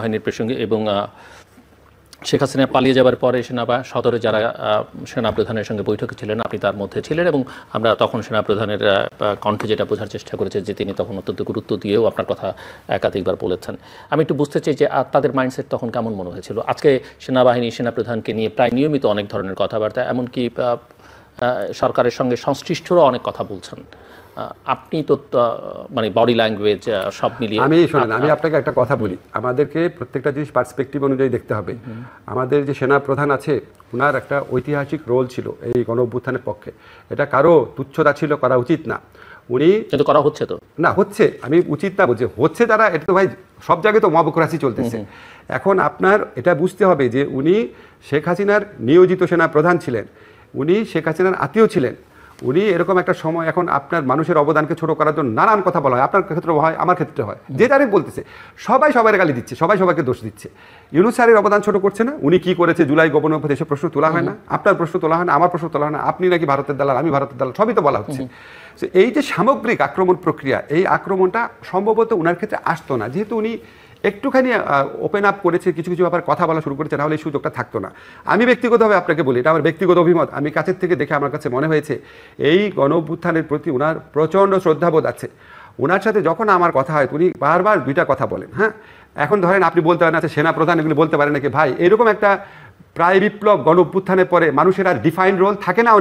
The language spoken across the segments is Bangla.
বাহিনীর প্রসঙ্গে এবং শেখ হাসিনা পালিয়ে যাবার পরে সদরে যারা সেনাপ্রধানের সঙ্গে বৈঠকে ছিলেন আপনি তার মধ্যে ছিলেন এবং আমরা তখন সেনাপ্রধানের কণ্ঠে যেটা বোঝার চেষ্টা করেছি যে তিনি তখন অত্যন্ত গুরুত্ব দিয়েও আপনার কথা একাধিকবার বলেছেন। আমি একটু বুঝতে চাই যে তাদের মাইন্ডসেট তখন কেমন মনে হয়েছিল। আজকে সেনাবাহিনী সেনাপ্রধানকে নিয়ে প্রায় নিয়মিত অনেক ধরনের কথাবার্তা, এমনকি সরকারের সঙ্গে সংশ্লিষ্টরা অনেক কথা বলছেন। আপনি তো মানে বডি ল্যাঙ্গুয়েজ সব মিলিয়ে আমি আপনাকে একটা কথা বলি, আমাদেরকে প্রত্যেকটা জিনিস পার্সপেক্টিভ অনুযায়ী দেখতে হবে। আমাদের যে সেনা প্রধান আছে ওনার একটা ঐতিহাসিক রোল ছিল এই গণ অভ্যুত্থানের পক্ষে, এটা কারো তুচ্ছতা ছিল, করা উচিত না। উনি কিন্তু করা হচ্ছে তো না, হচ্ছে, আমি উচিত না বলছি, হচ্ছে তারা, এটা তো ভাই সব জায়গায় তো মবক্রাসি চলতেছে। এখন আপনার এটা বুঝতে হবে যে উনি শেখ হাসিনার নিয়োজিত সেনা প্রধান ছিলেন, উনি শেখ হাসিনার আত্মীয় ছিলেন। উনি এরকম একটা সময়, এখন আপনার মানুষের অবদানকে ছোট করার জন্য নানান কথা বলা হয়, আপনার ক্ষেত্রে হয়, আমার ক্ষেত্রে হয়, যে যারে বলতেছে সবাই সবার গালি দিচ্ছে, সবাই সবাইকে দোষ দিচ্ছে। ইউনূস স্যারের অবদান ছোট করছে না, উনি কি করেছে জুলাই গণঅভ্যুত্থানে এসব প্রশ্ন তোলা হয় না, আপনার প্রশ্ন তোলা হয় না, আমার প্রশ্ন তোলা হয় না, আপনি নাকি ভারতের দালাল, আমি ভারতের দালাল, সবই তো বলা হচ্ছে। এই যে সামগ্রিক আক্রমণ প্রক্রিয়া, এই আক্রমণটা সম্ভবত ওনার ক্ষেত্রে আসতো না, যেহেতু উনি একটুখানি ওপেন আপ করেছে, কিছু কিছু ব্যাপার কথা বলা শুরু করেছে, তাহলে এই সুযোগটা থাকতো না। আমি ব্যক্তিগতভাবে আপনাকে বলি, এটা আমার ব্যক্তিগত অভিমত, আমি কাছের থেকে দেখে আমার কাছে মনে হয়েছে এই গণ অভ্যুত্থানের প্রতি ওনার প্রচণ্ড শ্রদ্ধাবোধ আছে। ওনার সাথে যখন আমার কথা হয় উনি বারবার দুইটা কথা বলেন। হ্যাঁ, এখন ধরেন আপনি বলতে পারেন আচ্ছা সেনা প্রধান এগুলো বলতে পারেন নাকি, ভাই এরকম একটা প্রায় বিপ্লব গণ অভ্যুত্থানের পরে মানুষের আর ডিফাইন্ড রোল থাকে না,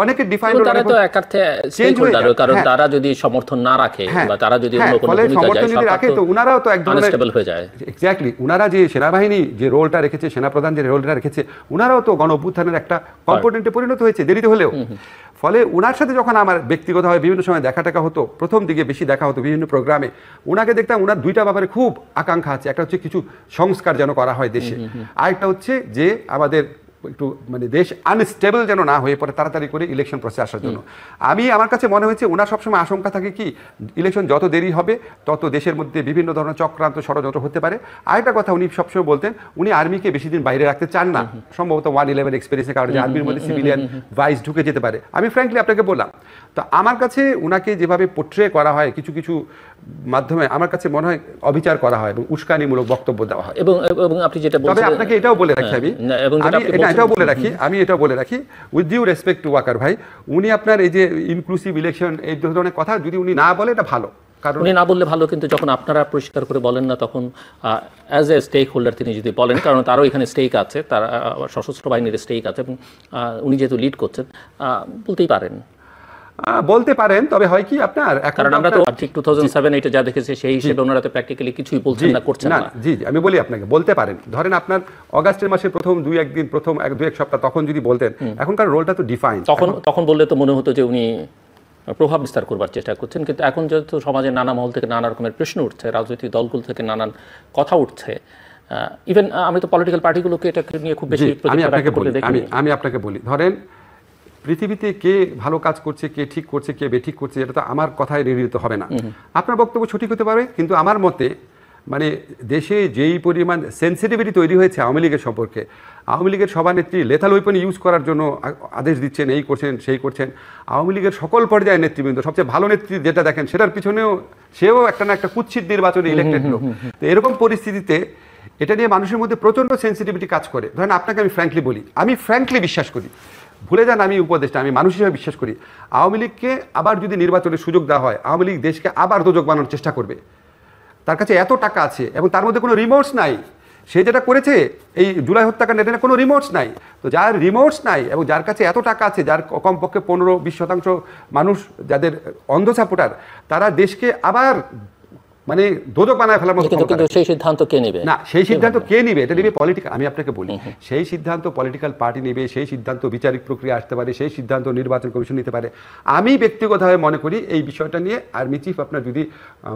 অনেকের ডিফাইন্ড রোল, তারা তো একার্থে স্টেক হোল্ডার, কারণ তারা যদি সমর্থন না রাখে বা তারা যদি অন্য কোনো ভূমিকা যায়, যদি রাখে তো উনারাও তো একদম আনস্টেবল হয়ে যায়। এক্স্যাক্টলি, উনারা যে সেনাবাহিনী যে রোলটা রেখেছে, সেনাপ্রধান যে রোলটা রেখেছে, উনারাও তো গণ অভ্যুত্থানের একটা কম্পোনেন্টে পরিণত হয়েছে, দেরিতে হলেও। ফলে উনার সাথে যখন আমার ব্যক্তিগতভাবে বিভিন্ন সময় দেখা টাকা হতো, প্রথম দিকে বেশি দেখা হতো বিভিন্ন প্রোগ্রামে, উনাকে দেখতাম উনার দুইটা ব্যাপারে খুব আকাঙ্ক্ষা আছে। একটা হচ্ছে কিছু সংস্কার যেন করা হয় দেশে, আরেকটা হচ্ছে যে আমাদের একটু মানে দেশ আনস্টেবল যেন না হয়ে পড়ে তাড়াতাড়ি করে ইলেকশন প্রসেস আসার জন্য। আমার কাছে মনে হয়েছে ওনার সবসময় আশঙ্কা থাকে কি, ইলেকশন যত দেরি হবে তত দেশের মধ্যে বিভিন্ন ধরনের চক্রান্ত ষড়যন্ত্র হতে পারে। আরেকটা কথা উনি সবসময় বলতেন, উনি আর্মিকে বেশি দিন বাইরে রাখতে চান না, সম্ভবত 111 এক্সপিরিয়েন্সের কারণে আর্মির মধ্যে সিভিলিয়ান ভাইস ঢুকে যেতে পারে। আমি ফ্র্যাঙ্কলি আপনাকে বললাম, তো আমার কাছে উনাকে যেভাবে পোট্রে করা হয় কিছু কিছু মাধ্যমে, আমার কাছে মনে হয় অবিচার করা হয় এবং উস্কানিমূলক বক্তব্য দেওয়া হয়। এবং আপনি যেটা বলছেন, তবে আপনাকে এটাও বলে রাখি, আমি এটাও বলে রাখি with due respect to Waqar ভাই, উনি আপনার এই যে ইনক্লুসিভ ইলেকশন এই ধরনের কথা যদি উনি না বলে এটা ভালো, কারণ উনি না বললে ভালো, কিন্তু যখন আপনারা পরিষ্কার করে বলেন না তখন অ্যাজ এ স্টেক হোল্ডার তিনি যদি বলেন, কারণ তারও এখানে স্টেক আছে, তার সশস্ত্র বাহিনীর স্টেক আছে এবং উনি যেহেতু লিড করছেন বলতে পারেন। তবে হয় কি আপনার, কারণ আমরা তো ঠিক 2007 এটা যা দেখেছি সেই হিসেবে ওনারা তো প্র্যাকটিক্যালি কিছুই বলছেন না, করছেন না। জি আমি বলি আপনাকে, বলতে পারেন। ধরেন আপনার অগাস্টের মাসে প্রথম দুই এক সপ্তাহ তখন যদি বলতেন, এখনকার রোলটা তো ডিফাইন, তখন বললে তো মনে হতো যে উনি প্রভাব বিস্তার করবার চেষ্টা করছেন। কিন্তু এখন যেহেতু সমাজের নানা মহল থেকে নানা রকমের প্রশ্ন উঠছে, রাজনৈতিক দলগুলো থেকে নানান কথা উঠছে, ইভেন আমি তো পলিটিক্যাল পার্টিগুলোকে এটা নিয়ে খুব বেশি আমি আপনাকে বলি, ধরেন পৃথিবীতে কে ভালো কাজ করছে, কে ঠিক করছে, কে বেঠিক করছে, এটা তো আমার কথায় নির্ণীত হবে না। আপনার বক্তব্য সঠিক হতে পারে, কিন্তু আমার মতে মানে দেশে যেই পরিমাণ সেন্সিটিভিটি তৈরি হয়েছে আওয়ামী লীগের সম্পর্কে, আওয়ামী লীগের সভানেত্রী লেথাল ওয়েপন ইউজ করার জন্য আদেশ দিচ্ছেন, এই করছেন সেই করছেন। আওয়ামী লীগের সকল পর্যায়ের নেতৃবৃন্দ, সবচেয়ে ভালো নেত্রী যেটা দেখেন সেটার পিছনেও সেও একটা না একটা কুৎসিত নির্বাচনে ইলেক্টেড লোক। তো এরকম পরিস্থিতিতে এটা নিয়ে মানুষের মধ্যে প্রচণ্ড সেন্সিটিভিটি কাজ করে। ধরেন আপনাকে আমি ফ্র্যাঙ্কলি বলি, আমি ফ্র্যাঙ্কলি বিশ্বাস করি, ভুলে যান আমি উপদেষ্টা, আমি মানুষ হিসেবে বিশ্বাস করি আওয়ামী লীগকে আবার যদি নির্বাচনের সুযোগ দেওয়া হয়, আওয়ামী লীগ দেশকে আবার দোজক বানানোর চেষ্টা করবে। তার কাছে এত টাকা আছে এবং তার মধ্যে কোনো রিমোর্স নাই, সে যেটা করেছে এই জুলাই হত্যাকাণ্ড, এটা কোনো রিমোর্স নাই। তো যার রিমোর্স নাই এবং যার কাছে এত টাকা আছে, যার কমপক্ষে 15-20% মানুষ যাদের অন্ধ সাপোর্টার, তারা দেশকে আবার মানে দোজক বানায় ফেলার মতো। কিন্তু সেই সিদ্ধান্ত কে নেবে? না, সেই সিদ্ধান্ত কে নেবে? এটা নেবে পলিটিক্যাল। আমি আপনাকে বলি, সেই সিদ্ধান্ত পলিটিক্যাল পার্টি নেবে, সেই সিদ্ধান্ত বিচারিক প্রক্রিয়া আসতে পারে, সেই সিদ্ধান্ত নির্বাচন কমিশন নিতে পারে। আমি ব্যক্তিগতভাবে মনে করি এই বিষয়টা নিয়ে আর্মি চিফ আপনার যদি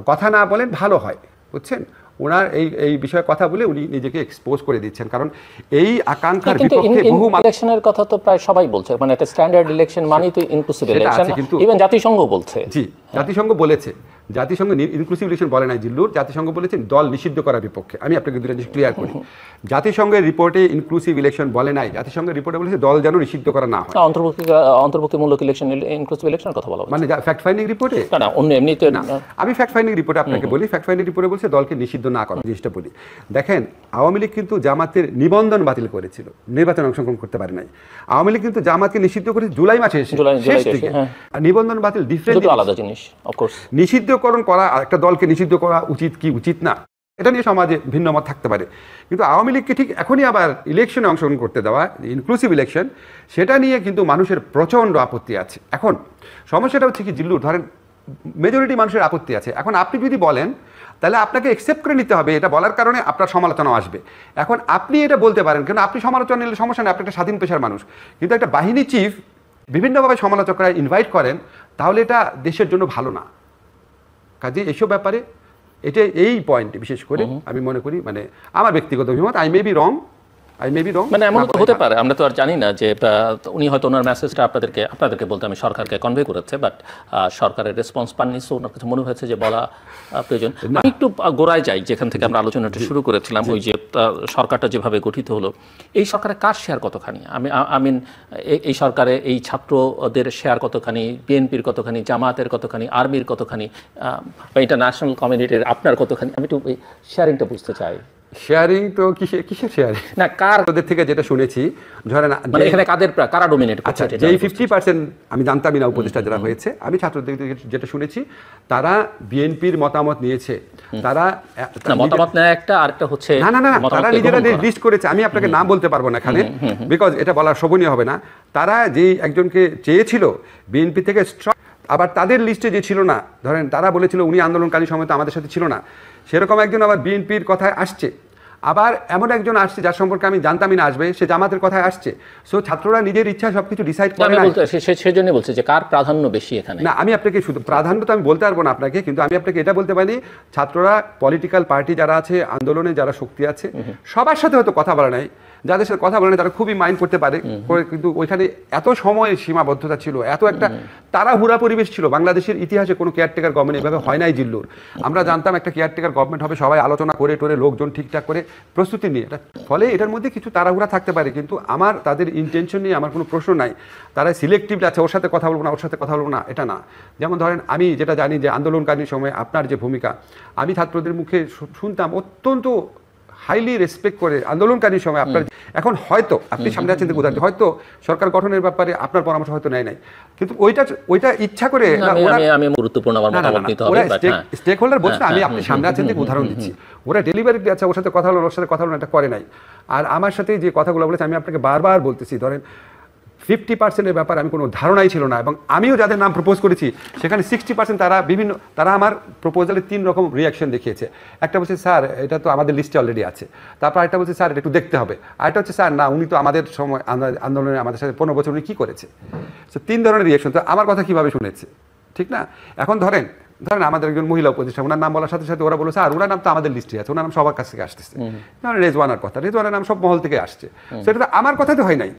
কথা না বলেন ভালো হয়, বুঝছেন? ওনার এই বিষয়ে কথা বলে উনি নিজেকে এক্সপোজ করে দিচ্ছেন, কারণ এই আকাঙ্ক্ষার বিপক্ষে বহু ইলেকশনের কথা তো প্রায় সবাই বলছে, মানে একটা স্ট্যান্ডার্ড ইলেকশন মানেই তো ইনক্লুসিভ ইলেকশন, ইভেন জাতিসংঘ বলছে। জি, জাতিসংঘ বলেছে। জাতিসংঘ ইনক্লুসিভ ইলেকশন বলে নাই জিল্লুর, জাতিসংঘ বলেছেন দল নিষিদ্ধ করার বিপক্ষে। আমি আপনাকে দুটো জিনিস ক্লিয়ার করি, জাতিসংঘের রিপোর্টে ইনক্লুসিভ ইলেকশন বলে নাই, জাতিসংঘের রিপোর্টে বলেছে দল যেন নিষিদ্ধ করা না হয়। অন্তর্ভুক্তিমূলক ইলেকশন, ইনক্লুসিভ ইলেকশন কথা বলা মানে ফ্যাক্ট ফাইন্ডিং রিপোর্টে না, অন্য এমনিতে না, আমি ফ্যাক্ট ফাইন্ডিং রিপোর্টে আপনাকে বলি, ফ্যাক্ট ফাইন্ডিং রিপোর্টে বলছে দলকে নিষিদ্ধ না করার জিনিসটা বলি। দেখেন, আওয়ামী লীগ কিন্তু জামাতের নিবন্ধন বাতিল করেছিল, নির্বাচনে অংশগ্রহণ করতে পারে নাই। আওয়ামী লীগ কিন্তু জামাতকে নিষিদ্ধ করেছে জুলাই মাসে শেষ থেকে। আর নিবন্ধন বাতিল ডিফারেন্ট, আলাদা জিনিস। অফকোর্স নিষিদ্ধকরণ করা, একটা দলকে নিষিদ্ধ করা উচিত কি উচিত না, এটা নিয়ে সমাজে ভিন্ন মত থাকতে পারে, কিন্তু আওয়ামী লীগকে ঠিক এখনই আবার ইলেকশনে অংশগ্রহণ করতে দেওয়া, ইনক্লুসিভ ইলেকশন, সেটা নিয়ে কিন্তু মানুষের প্রচণ্ড আপত্তি আছে। এখন সমস্যাটা হচ্ছে কি জিল্লুর, ধরেন মেজরিটি মানুষের আপত্তি আছে। এখন আপনি যদি বলেন তাহলে আপনাকে একসেপ্ট করে নিতে হবে, এটা বলার কারণে আপনার সমালোচনা আসবে। এখন আপনি এটা বলতে পারেন, কারণ আপনি সমালোচনা নিলে সমস্যা নেই, আপনি একটা স্বাধীন পেশার মানুষ, কিন্তু একটা বাহিনী চিফ বিভিন্নভাবে সমালোচকরা ইনভাইট করেন, তাহলে এটা দেশের জন্য ভালো না। কাজে এসব ব্যাপারে এটা এই পয়েন্ট বিশেষ করে আমি মনে করি, মানে আমার ব্যক্তিগত অভিমত, আই মে বি রং, মানে এমন তো হতে পারে, আমরা তো আর জানি না যে উনি হয়তো ওনার মেসেজটা আপনাদেরকে বলতে আমি সরকারকে কনভে করেছে, বাট সরকারের রেসপন্স পাননি, সো ওনার কাছে মনে হয়েছে যে বলা প্রয়োজন। আমি একটু গোড়ায় যাই, যেখান থেকে আমরা আলোচনাটা শুরু করেছিলাম, ওই যে সরকারটা যেভাবে গঠিত হলো, এই সরকারে কার শেয়ার কতখানি? আমি এই সরকারে এই ছাত্রদের শেয়ার কতখানি, বিএনপির কতখানি, জামায়াতের কতখানি, আর্মির কতখানি, বা ইন্টারন্যাশনাল কমিউনিটির আপনার কতখানি? আমি একটু শেয়ারিংটা বুঝতে চাই। শেয়ারিং তো কিসের শেয়ারিং না, কার ওদের থেকে যেটা শুনেছি, ধরেন মানে এখানে কারা ডমিনেট করছে? আচ্ছা, যেই 50% আমি জানতামই না উপদেষ্টা যারা হয়েছে, আমি ছাত্রদের থেকে যেটা শুনেছি, তারা বিএনপির মতামত নিয়েছে, তারা মতামত নেয় একটা, আরেকটা হচ্ছে না, তারা নিজেরা লিস্ট করেছে, আমি আপনাকে নাম বলতে পারবো না এখানে, বিকজ এটা বলা শোভনীয় হবে না। তারা যেই একজনকে চেয়েছিল বিএনপি থেকে, আবার তাদের লিস্টে যে ছিল না, ধরেন তারা বলেছিল উনি আন্দোলনকালীন সময় তো আমাদের সাথে ছিল না, সেরকম একজন আবার বিএনপির কথায় আসছে, আবার এমন একজন আসছে যার সম্পর্কে আমি জানতামই না আসবে, সে জামাতের কথায় আসছে। সো ছাত্ররা নিজের ইচ্ছা সবকিছু ডিসাইড করে না। সেজন্য বলছে যে কার প্রাধান্য বেশি এখানে। না, আমি আপনাকে শুধু প্রাধান্য তো আমি বলতে পারবো না আপনাকে, কিন্তু আমি আপনাকে এটা বলতে পারি, ছাত্ররা পলিটিক্যাল পার্টি যারা আছে, আন্দোলনে যারা শক্তি আছে, সবার সাথে হয়তো কথা বলা নাই, যাদের সাথে কথা বলে না তারা খুবই মাইন্ড করতে পারে, কিন্তু ওইখানে এত সময় সীমাবদ্ধতা ছিল, এত একটা তাড়াহুড়া পরিবেশ ছিল। বাংলাদেশের ইতিহাসে কোনো কেয়ারটেকার গভর্নমেন্ট এভাবে হয় নাই জিল্লুর। আমরা জানতাম একটা কেয়ারটেকার গভর্নমেন্ট হবে, সবাই আলোচনা করে টোরে লোকজন ঠিকঠাক করে প্রস্তুতি নিয়ে, ফলে এটার মধ্যে কিছু তাড়াহুড়া থাকতে পারে, কিন্তু আমার তাদের ইন্টেনশন নিয়ে আমার কোনো প্রশ্ন নাই। তারা সিলেক্টিভলি আছে, ওর সাথে কথা বলবো না, ওর সাথে কথা বলবো না, এটা না। যেমন ধরেন আমি যেটা জানি যে আন্দোলনকালীন সময় আপনার যে ভূমিকা, আমি ছাত্রদের মুখে শুনতাম অত্যন্ত হাইলি রেসপেক্ট করে আন্দোলনকারী সময় আপনার। এখন হয়তো আপনি সামনে আছেন দেখে উদাহরণ, হয়তো সরকার গঠনের ব্যাপারে আপনার পরামর্শ হয়তো নেয় নাই, কিন্তু ওইটা ইচ্ছা করে আমি গুরুত্বপূর্ণ আমার মতামত নিতে হবে, স্টেক হোল্ডার বলছে, আমি আপনি সামনে আছেন দেখে উদাহরণ দিচ্ছি। ওরা ডেলিভারিটি আছে, ওর সাথে কথা হলো, ওর সাথে কথা হলো, এটা করে নাই। আর আমার সাথে যে কথাগুলো বলেছে, আমি আপনাকে বারবার বলতেছি, ধরেন 50%-এর ব্যাপারে আমি কোনো ধারণাই ছিল না, এবং আমিও যাদের নাম প্রপোজ করেছি সেখানে 60% তারা আমার প্রপোজালে 3 রকম রিয়াকশন দেখিয়েছে। একটা বলছে স্যার এটা তো আমাদের লিস্টে অলরেডি আছে, তারপর একটা বলছে স্যার এটা একটু দেখতে হবে, আরেকটা হচ্ছে স্যার না উনি তো আমাদের সময় আন্দোলনে আমাদের সাথে 15 বছর উনি কী করেছে। তো 3 ধরনের রিয়াকশন, তো আমার কথা কীভাবে শুনেছে, ঠিক না? এখন ধরেন আমাদের একজন মহিলা উপদেষ্টা, ওনার নাম বলার সাথে সাথে ওরা বলেছে আর ওনার নাম তো আমাদের লিস্টে আছে, ওনার নাম সবার কাছ থেকে আসতেছে, রেজওয়ানার কথা, রেজওয়ানার নাম সব মহল থেকে আসছে, সেটা তো আমার কথা তো হয় নাই।